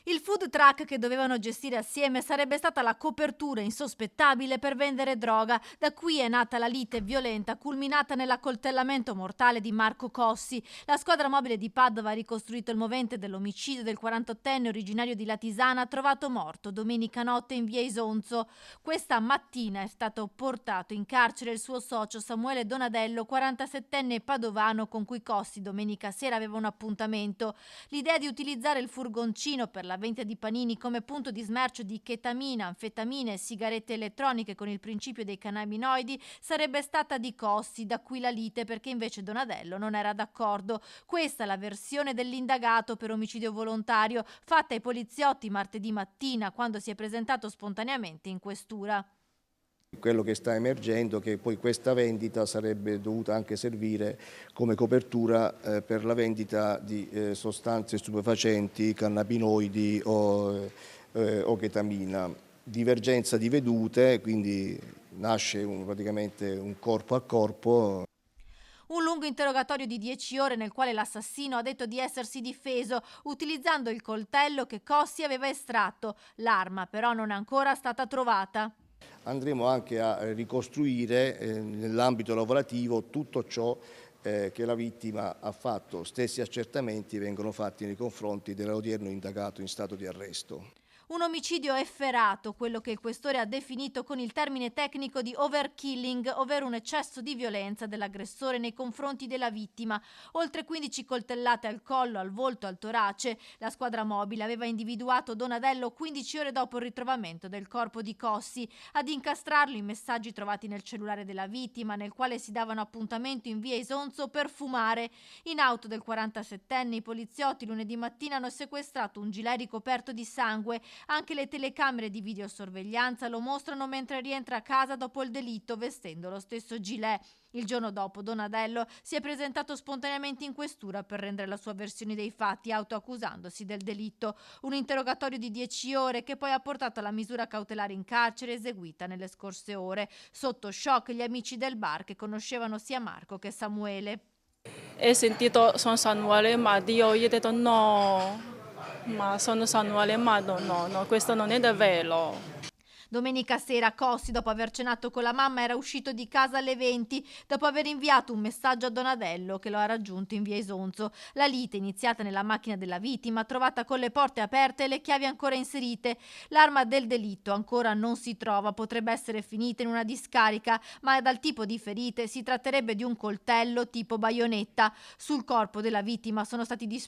Il food truck che dovevano gestire assieme sarebbe stata la copertura insospettabile per vendere droga. Da qui è nata la lite violenta, culminata nell'accoltellamento mortale di Marco Cossi. La squadra mobile di Padova ha ricostruito il movente dell'omicidio del 48enne originario di Latisana, trovato morto domenica notte in via Isonzo. Questa mattina è stato portato in carcere il suo socio Samuele Donadello, 47enne padovano, con cui Cossi domenica sera aveva un appuntamento. L'idea di utilizzare il furgoncino per la vendita di panini come punto di smercio di chetamina, anfetamine e sigarette elettroniche con il principio dei cannabinoidi sarebbe stata di Cossi, da qui la lite, perché invece Donadello non era d'accordo. Questa è la versione dell'indagato per omicidio volontario fatta ai poliziotti martedì mattina, quando si è presentato spontaneamente in questura. Quello che sta emergendo è che poi questa vendita sarebbe dovuta anche servire come copertura per la vendita di sostanze stupefacenti, cannabinoidi o chetamina. Divergenza di vedute, quindi nasce praticamente un corpo a corpo. Un lungo interrogatorio di 10 ore nel quale l'assassino ha detto di essersi difeso utilizzando il coltello che Cossi aveva estratto. L'arma però non è ancora stata trovata. Andremo anche a ricostruire nell'ambito lavorativo tutto ciò che la vittima ha fatto. Stessi accertamenti vengono fatti nei confronti dell'odierno indagato in stato di arresto. Un omicidio efferato, quello che il questore ha definito con il termine tecnico di overkilling, ovvero un eccesso di violenza dell'aggressore nei confronti della vittima. Oltre 15 coltellate al collo, al volto, al torace. La squadra mobile aveva individuato Donadello 15 ore dopo il ritrovamento del corpo di Cossi. Ad incastrarlo i messaggi trovati nel cellulare della vittima, nel quale si davano appuntamento in via Isonzo per fumare. In auto del 47enne i poliziotti lunedì mattina hanno sequestrato un gilet ricoperto di sangue. Anche le telecamere di videosorveglianza lo mostrano mentre rientra a casa dopo il delitto vestendo lo stesso gilet. Il giorno dopo Donadello si è presentato spontaneamente in questura per rendere la sua versione dei fatti, autoaccusandosi del delitto. Un interrogatorio di 10 ore che poi ha portato alla misura cautelare in carcere eseguita nelle scorse ore. Sotto shock gli amici del bar che conoscevano sia Marco che Samuele. He sentito sono Samuele, ma io gli ho detto no, ma sono Samuele, ma no, questo non è vero. Domenica sera Cossi, dopo aver cenato con la mamma, era uscito di casa alle 20, dopo aver inviato un messaggio a Donadello che lo ha raggiunto in via Isonzo. La lite, iniziata nella macchina della vittima, trovata con le porte aperte e le chiavi ancora inserite. L'arma del delitto ancora non si trova, potrebbe essere finita in una discarica, ma dal tipo di ferite si tratterebbe di un coltello tipo baionetta. Sul corpo della vittima sono stati disposti